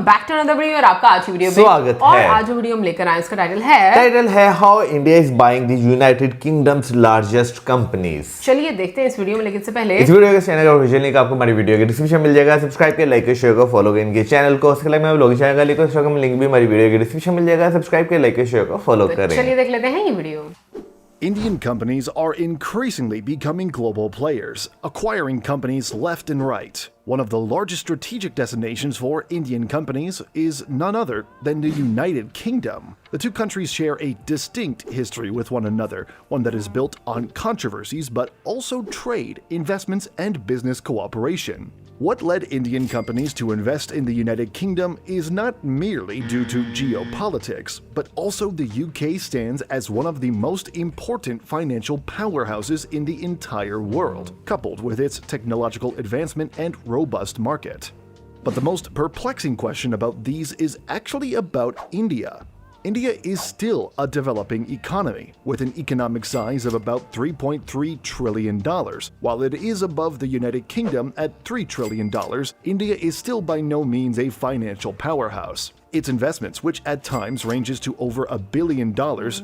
Back to another video और आपका आज की वीडियो स्वागत है। और आज जो वीडियो हम लेकर आए इसका टाइटल है how India is buying the United kingdoms largest companies. चलिए देखते हैं इस वीडियो में, लेकिन से पहले इस वीडियो के चैनल का ऑफिशियल लिंक आपको हमारी वीडियो के डिस्क्रिप्शन मिल जाएगा। सब्सक्राइब कर, लाइक कर, शेयर कर, फॉलो कर इनके चैनल को। उसके अलावा ब्लॉग चैनल का लिंक भी हमारी वीडियो के डिस्क्रिप्शन मिल जाएगा। सब्सक्राइब कर, लाइक कर, शेयर कर, फॉलो करें। चलिए देख लेते हैं ये video. Indian companies are increasingly becoming global players, acquiring companies left and right. One of the largest strategic destinations for Indian companies is none other than the United Kingdom. The two countries share a distinct history with one another, one that is built on controversies but also trade, investments, and business cooperation. What led Indian companies to invest in the United Kingdom is not merely due to geopolitics, but also the UK stands as one of the most important financial powerhouses in the entire world, coupled with its technological advancement and robust market. But the most perplexing question about these is actually about India. India is still a developing economy, with an economic size of about $3.3 trillion. While it is above the United Kingdom at $3 trillion, India is still by no means a financial powerhouse. Its investments, which at times ranges to over $1 billion,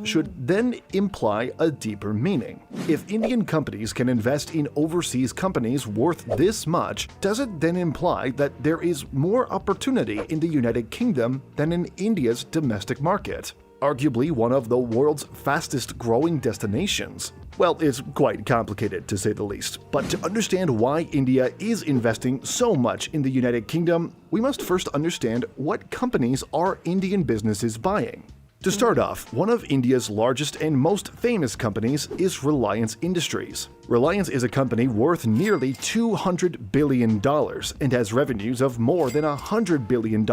should then imply a deeper meaning. If Indian companies can invest in overseas companies worth this much, does it then imply that there is more opportunity in the United Kingdom than in India's domestic market? Arguably one of the world's fastest growing destinations. Well, it's quite complicated to say the least, but to understand why India is investing so much in the United Kingdom, we must first understand what companies are Indian businesses buying. To start off, one of India's largest and most famous companies is Reliance Industries. Reliance is a company worth nearly $200 billion and has revenues of more than $100 billion.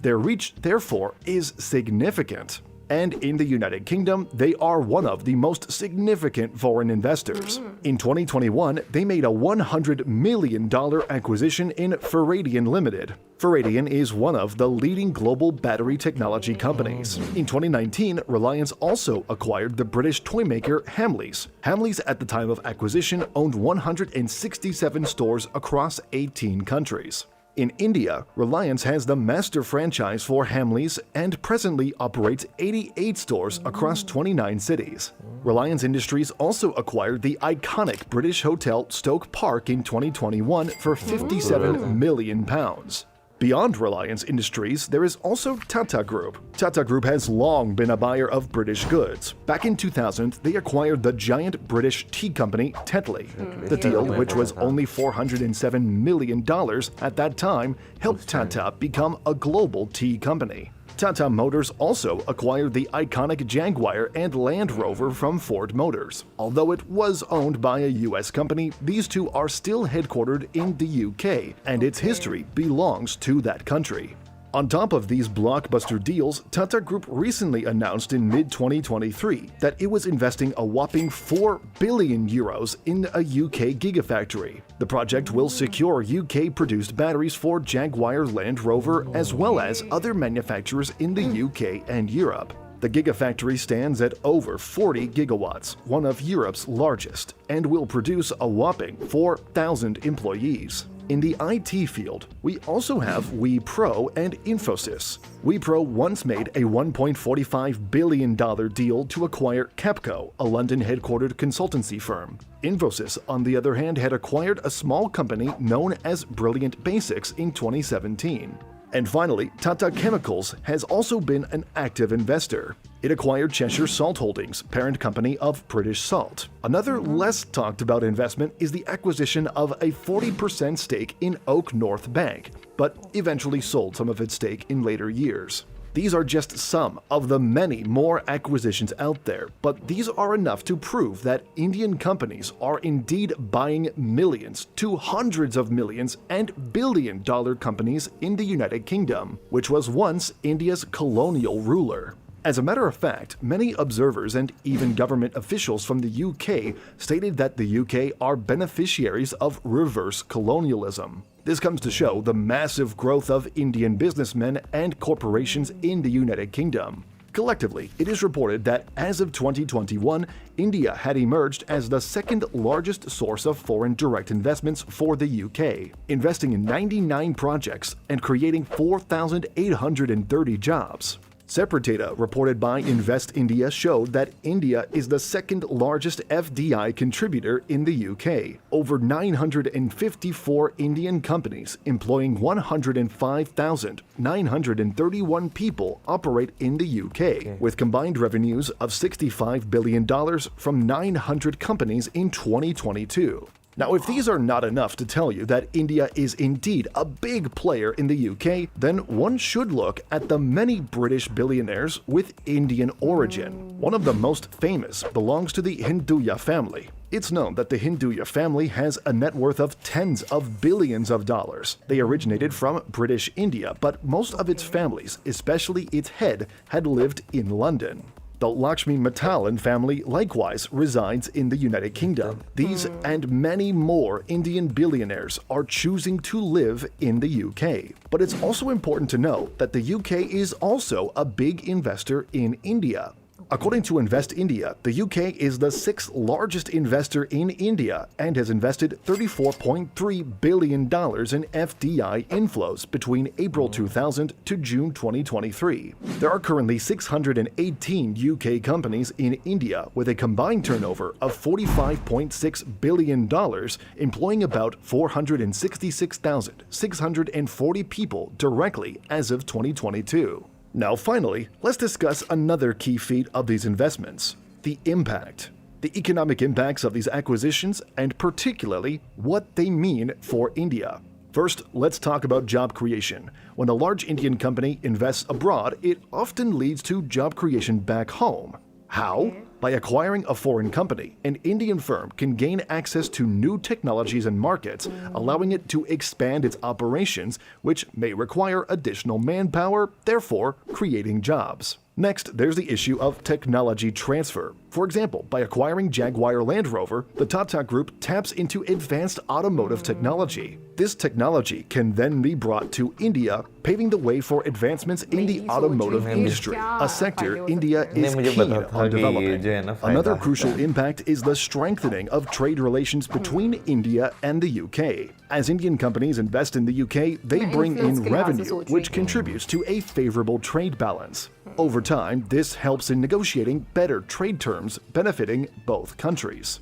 Their reach, therefore, is significant. And in the United Kingdom, they are one of the most significant foreign investors. In 2021, they made a $100 million acquisition in Faradion Limited. Faradion is one of the leading global battery technology companies. In 2019, Reliance also acquired the British toymaker Hamleys. Hamleys at the time of acquisition owned 167 stores across 18 countries. In India, Reliance has the master franchise for Hamleys and presently operates 88 stores across 29 cities. Reliance Industries also acquired the iconic British hotel Stoke Park in 2021 for £57 million. Beyond Reliance Industries, there is also Tata Group. Tata Group has long been a buyer of British goods. Back in 2000, they acquired the giant British tea company Tetley. The deal, which was only $407 million at that time, helped Tata become a global tea company. Tata Motors also acquired the iconic Jaguar and Land Rover from Ford Motors. Although it was owned by a US company, these two are still headquartered in the UK, and its history belongs to that country. On top of these blockbuster deals, Tata Group recently announced in mid-2023 that it was investing a whopping €4 billion in a UK gigafactory. The project will secure UK-produced batteries for Jaguar Land Rover as well as other manufacturers in the UK and Europe. The gigafactory stands at over 40 gigawatts, one of Europe's largest, and will produce a whopping 4,000 employees. In the IT field, we also have Wipro and Infosys. Wipro once made a $1.45 billion deal to acquire Capco, a London-headquartered consultancy firm. Infosys, on the other hand, had acquired a small company known as Brilliant Basics in 2017. And finally, Tata Chemicals has also been an active investor. It acquired Cheshire Salt Holdings, parent company of British Salt. Another less talked about investment is the acquisition of a 40% stake in Oak North Bank, but eventually sold some of its stake in later years. These are just some of the many more acquisitions out there, but these are enough to prove that Indian companies are indeed buying millions to hundreds of millions and billion-dollar companies in the United Kingdom, which was once India's colonial ruler. As a matter of fact, many observers and even government officials from the UK stated that the UK are beneficiaries of reverse colonialism. This comes to show the massive growth of Indian businessmen and corporations in the United Kingdom. Collectively, it is reported that as of 2021, India had emerged as the second largest source of foreign direct investments for the UK, investing in 99 projects and creating 4,830 jobs. Separate data reported by Invest India showed that India is the second largest FDI contributor in the UK. Over 954 Indian companies employing 105,931 people operate in the UK, with combined revenues of $65 billion from 900 companies in 2022. Now, if these are not enough to tell you that India is indeed a big player in the UK, then one should look at the many British billionaires with Indian origin. One of the most famous belongs to the Hinduja family. It's known that the Hinduja family has a net worth of tens of billions of dollars. They originated from British India, but most of its families, especially its head, had lived in London. The Lakshmi Mittal family likewise resides in the United Kingdom. These and many more Indian billionaires are choosing to live in the UK. But it's also important to note that the UK is also a big investor in India. According to Invest India, the UK is the sixth largest investor in India and has invested $34.3 billion in FDI inflows between April 2000 to June 2023. There are currently 618 UK companies in India with a combined turnover of $45.6 billion, employing about 466,640 people directly as of 2022. Now finally, let's discuss another key feat of these investments: the impact. The economic impacts of these acquisitions, and particularly what they mean for India. First, let's talk about job creation. When a large Indian company invests abroad, it often leads to job creation back home. How? By acquiring a foreign company, an Indian firm can gain access to new technologies and markets, allowing it to expand its operations, which may require additional manpower, therefore creating jobs. Next, there's the issue of technology transfer. For example, by acquiring Jaguar Land Rover, the Tata Group taps into advanced automotive technology. This technology can then be brought to India, paving the way for advancements in the automotive industry, a sector India is keen on developing. Another crucial impact is the strengthening of trade relations between India and the UK. As Indian companies invest in the UK, they bring in revenue, which contributes to a favorable trade balance. Over time, this helps in negotiating better trade terms benefiting both countries.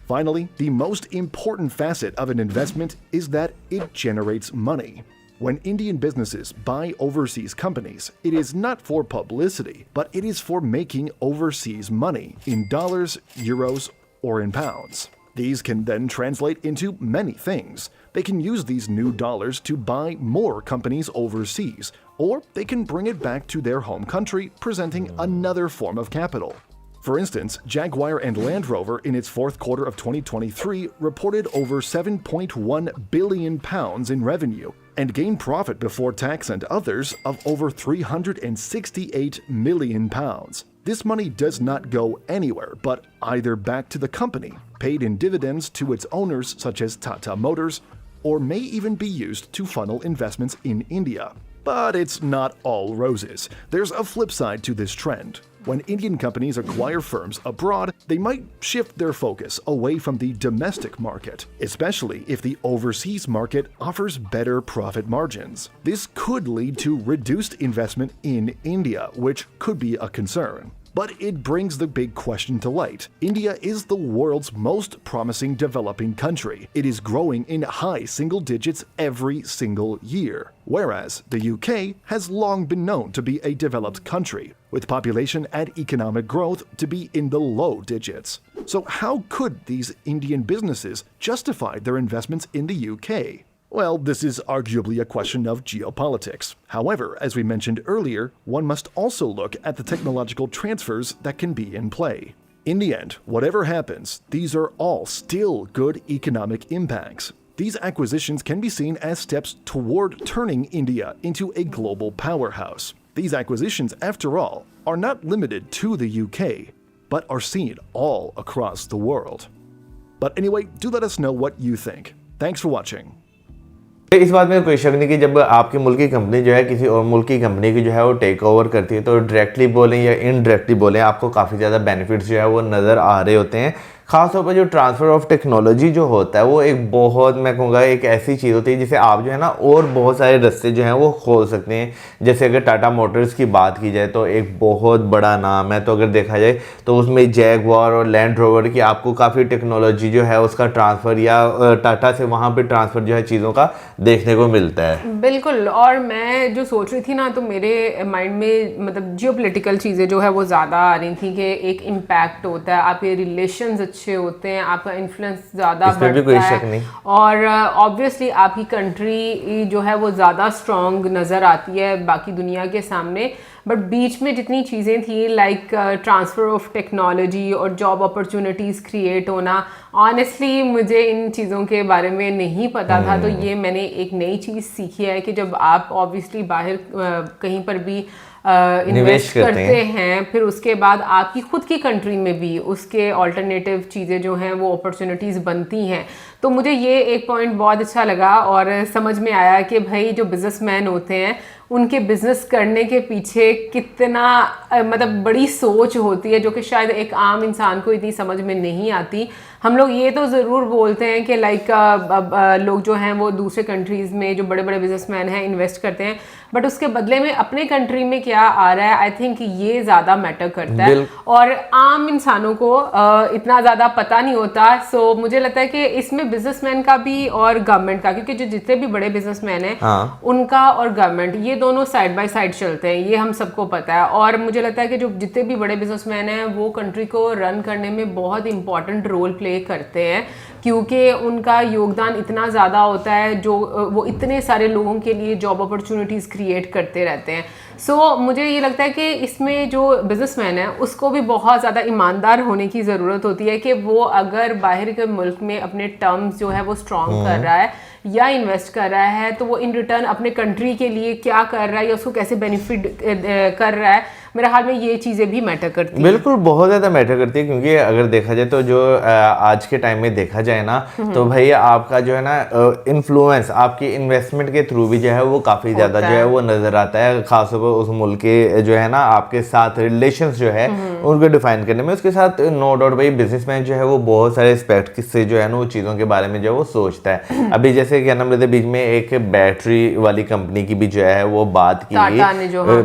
Finally, the most important facet of an investment is that it generates money. When Indian businesses buy overseas companies, it is not for publicity, but it is for making overseas money in dollars, euros, or in pounds. These can then translate into many things. They can use these new dollars to buy more companies overseas, or they can bring it back to their home country, presenting another form of capital. For instance, Jaguar and Land Rover in its fourth quarter of 2023 reported over £7.1 billion in revenue and gained profit before tax and others of over £368 million. This money does not go anywhere but either back to the company, paid in dividends to its owners such as Tata Motors, or may even be used to funnel investments in India. But it's not all roses. There's a flip side to this trend. When Indian companies acquire firms abroad, they might shift their focus away from the domestic market, especially if the overseas market offers better profit margins. This could lead to reduced investment in India, which could be a concern. But it brings the big question to light. India is the world's most promising developing country. It is growing in high single digits every single year, whereas the UK has long been known to be a developed country, with population and economic growth to be in the low digits. So how could these Indian businesses justify their investments in the UK? Well, this is arguably a question of geopolitics. However, as we mentioned earlier, one must also look at the technological transfers that can be in play. In the end, whatever happens, these are all still good economic impacts. These acquisitions can be seen as steps toward turning India into a global powerhouse. These acquisitions, after all, are not limited to the UK, but are seen all across the world. But anyway, do let us know what you think. Thanks for watching. तो इस बात में कोई शक नहीं कि जब आपके मुल्क की कंपनी जो है किसी और मुल्क की कंपनी की जो है वो टेक ओवर करती है, तो डायरेक्टली बोलें या इनडायरेक्टली बोलें, आपको काफ़ी ज़्यादा बेनिफिट्स जो है वो नज़र आ रहे होते हैं। खासतौर पर जो ट्रांसफ़र ऑफ टेक्नोलॉजी जो होता है वो एक बहुत, मैं कहूँगा, एक ऐसी चीज़ होती है जिसे आप जो है ना और बहुत सारे रास्ते जो हैं वो खोल सकते हैं। जैसे अगर टाटा मोटर्स की बात की जाए तो एक बहुत बड़ा नाम है, तो अगर देखा जाए तो उसमें जैगवार और लैंड रोवर की आपको काफ़ी टेक्नोलॉजी जो है उसका ट्रांसफ़र या टाटा से वहाँ पर ट्रांसफ़र जो है चीज़ों का देखने को मिलता है। बिल्कुल। और मैं जो सोच रही थी ना, तो मेरे माइंड में मतलब जियोपॉलिटिकल चीज़ें जो है वो ज़्यादा आ रही थी कि एक इम्पैक्ट होता है, आपके रिलेशंस अच्छे होते हैं, आपका इन्फ्लुएंस ज़्यादा बढ़ता है, और ऑब्वियसली आपकी कंट्री जो है वो ज़्यादा स्ट्रॉन्ग नज़र आती है बाकी दुनिया के सामने। बट बीच में जितनी चीज़ें थी लाइक ट्रांसफ़र ऑफ टेक्नोलॉजी और जॉब अपॉर्चुनिटीज़ क्रिएट होना, ऑनेस्टली मुझे इन चीज़ों के बारे में नहीं पता था। तो ये मैंने एक नई चीज़ सीखी है कि जब आप ऑब्वियसली बाहर कहीं पर भी इन्वेस्ट करते हैं, फिर उसके बाद आपकी खुद की कंट्री में भी उसके ऑल्टरनेटिव चीज़ें जो हैं वो अपॉर्चुनिटीज़ बनती हैं। तो मुझे ये एक पॉइंट बहुत अच्छा लगा और समझ में आया कि भाई जो बिजनेसमैन होते हैं उनके बिजनेस करने के पीछे कितना मतलब बड़ी सोच होती है, जो कि शायद एक आम इंसान को इतनी समझ में नहीं आती। हम लोग ये तो ज़रूर बोलते हैं कि लाइक लोग जो हैं वो दूसरे कंट्रीज़ में जो बड़े बड़े बिजनेसमैन हैं इन्वेस्ट करते हैं, बट उसके बदले में अपने कंट्री में क्या आ रहा है, आई थिंक ये ज़्यादा मैटर करता है और आम इंसानों को इतना ज़्यादा पता नहीं होता। सो मुझे लगता है कि इसमें बिजनेसमैन का भी और गवर्नमेंट का, क्योंकि जो जितने भी बड़े बिजनेसमैन हैं उनका और गवर्नमेंट ये दोनों साइड बाय साइड चलते हैं, ये हम सबको पता है। और मुझे लगता है कि जो जितने भी बड़े बिजनेसमैन हैं वो कंट्री को रन करने में बहुत इंपॉर्टेंट रोल प्ले करते हैं, क्योंकि उनका योगदान इतना ज़्यादा होता है, जो वो इतने सारे लोगों के लिए जॉब अपॉर्चुनिटीज़ क्रिएट करते रहते हैं। सो मुझे ये लगता है कि इसमें जो बिजनेसमैन है उसको भी बहुत ज़्यादा ईमानदार होने की ज़रूरत होती है कि वो अगर बाहर के मुल्क में अपने टर्म्स जो है वो स्ट्रॉन्ग कर रहा है या इन्वेस्ट कर रहा है, तो वो इन रिटर्न अपने कंट्री के लिए क्या कर रहा है या उसको कैसे बेनिफिट कर रहा है। मेरे हाल में ये चीज़ें भी मैटर करती हैं। बिल्कुल, बहुत ज़्यादा मैटर करती है, क्योंकि अगर देखा जाए तो जो आज के टाइम में देखा जाए ना, तो भाई आपका जो है ना इन्फ्लुएंस आपकी इन्वेस्टमेंट के थ्रू भी जो है वो काफ़ी ज़्यादा जो है वो नज़र आता है, खासतौर पर उस मुल्क के जो है ना आपके साथ रिलेशंस जो है उनको डिफाइन करने में। उसके साथ नो डाउट भाई बिजनेसमैन जो है वो बहुत सारे एस्पेक्ट से जो है ना वो चीज़ों के बारे में जो है वो सोचता है। अभी जैसे क्या नाम लेते बीच में एक बैटरी वाली कंपनी की भी जो है वो बात की,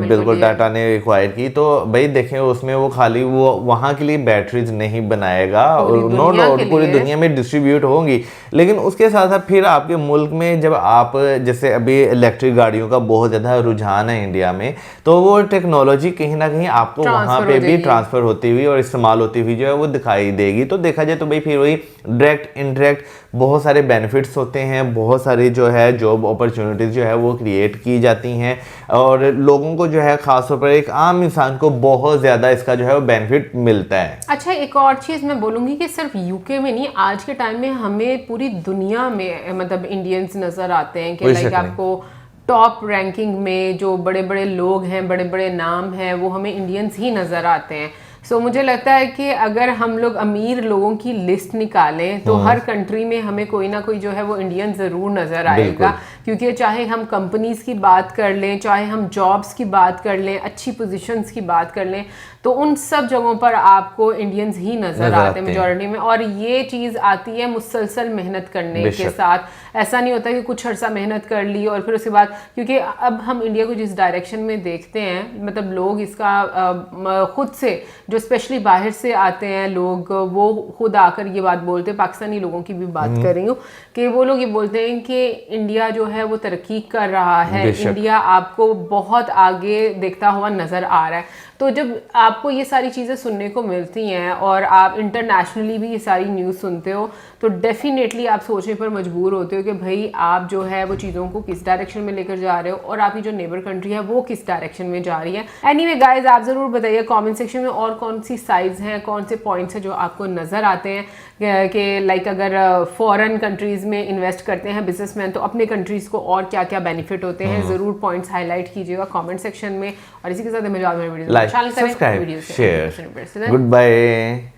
बिल्कुल टाटा ने एक्वायर की, तो भाई देखें उसमें वो खाली वो वहाँ के लिए बैटरीज नहीं बनाएगा, नो डाउट पूरी दुनिया में डिस्ट्रीब्यूट होंगी, लेकिन उसके साथ साथ फिर आपके मुल्क में जब आप जैसे अभी इलेक्ट्रिक गाड़ियों का बहुत ज़्यादा रुझान है इंडिया में, तो वो टेक्नोलॉजी कहीं ना कहीं आपको वहाँ पे भी ट्रांसफ़र होती हुई और इस्तेमाल होती हुई जो है वो दिखाई देगी। तो देखा जाए तो भाई फिर वही डायरेक्ट इनडायरेक्ट बहुत सारे बेनिफिट्स होते हैं, बहुत सारी जो है जॉब अपॉर्चुनिटीज़ जो है वो क्रिएट की जाती हैं और लोगों को जो है खासतौर पर एक आम इंसान को बहुत ज़्यादा इसका जो है वो बेनिफिट मिलता है। अच्छा, एक और चीज़ मैं बोलूँगी कि सिर्फ यूके में नहीं, आज के टाइम में हमें पूरी दुनिया में मतलब इंडियंस नज़र आते हैं कि लाइक आपको टॉप रैंकिंग में जो बड़े बड़े लोग हैं, बड़े बड़े नाम हैं, वो हमें इंडियंस ही नज़र आते हैं। सो मुझे लगता है कि अगर हम लोग अमीर लोगों की लिस्ट निकालें तो हर कंट्री में हमें कोई ना कोई जो है वो इंडियन ज़रूर नज़र आएगा, क्योंकि चाहे हम कंपनीज़ की बात कर लें, चाहे हम जॉब्स की बात कर लें, अच्छी पोजीशंस की बात कर लें, तो उन सब जगहों पर आपको इंडियंस ही नज़र आते हैं मेजॉरिटी में। और ये चीज़ आती है मुसलसल मेहनत करने के साथ। ऐसा नहीं होता कि कुछ अर्सा मेहनत कर ली और फिर उसके बाद, क्योंकि अब हम इंडिया को जिस डायरेक्शन में देखते हैं, मतलब लोग इसका खुद से जो स्पेशली बाहर से आते हैं लोग, वो खुद आकर ये बात बोलते हैं, पाकिस्तानी लोगों की भी बात कर रही हूँ, कि वो लोग ये बोलते हैं कि इंडिया जो है वो तरक्की कर रहा है, इंडिया आपको बहुत आगे देखता हुआ नज़र आ रहा है। तो जब आपको ये सारी चीज़ें सुनने को मिलती हैं और आप इंटरनेशनली भी ये सारी न्यूज़ सुनते हो, तो डेफिनेटली आप सोचने पर मजबूर होते हो कि भाई आप जो है वो चीज़ों को किस डायरेक्शन में लेकर जा रहे हो और आपकी जो नेबर कंट्री है वो किस डायरेक्शन में जा रही है। एनीवे गाइज, आप ज़रूर बताइए कमेंट सेक्शन में और कौन सी साइड्स हैं, कौन से पॉइंट्स हैं जो आपको नज़र आते हैं कि लाइक अगर फॉरेन कंट्रीज़ में इन्वेस्ट करते हैं बिजनेसमैन तो अपने कंट्रीज़ को और क्या क्या बेनिफिट होते हैं। ज़रूर पॉइंट्स हाईलाइट कीजिएगा कमेंट सेक्शन में। और इसी के साथ video subscribe share, good bye.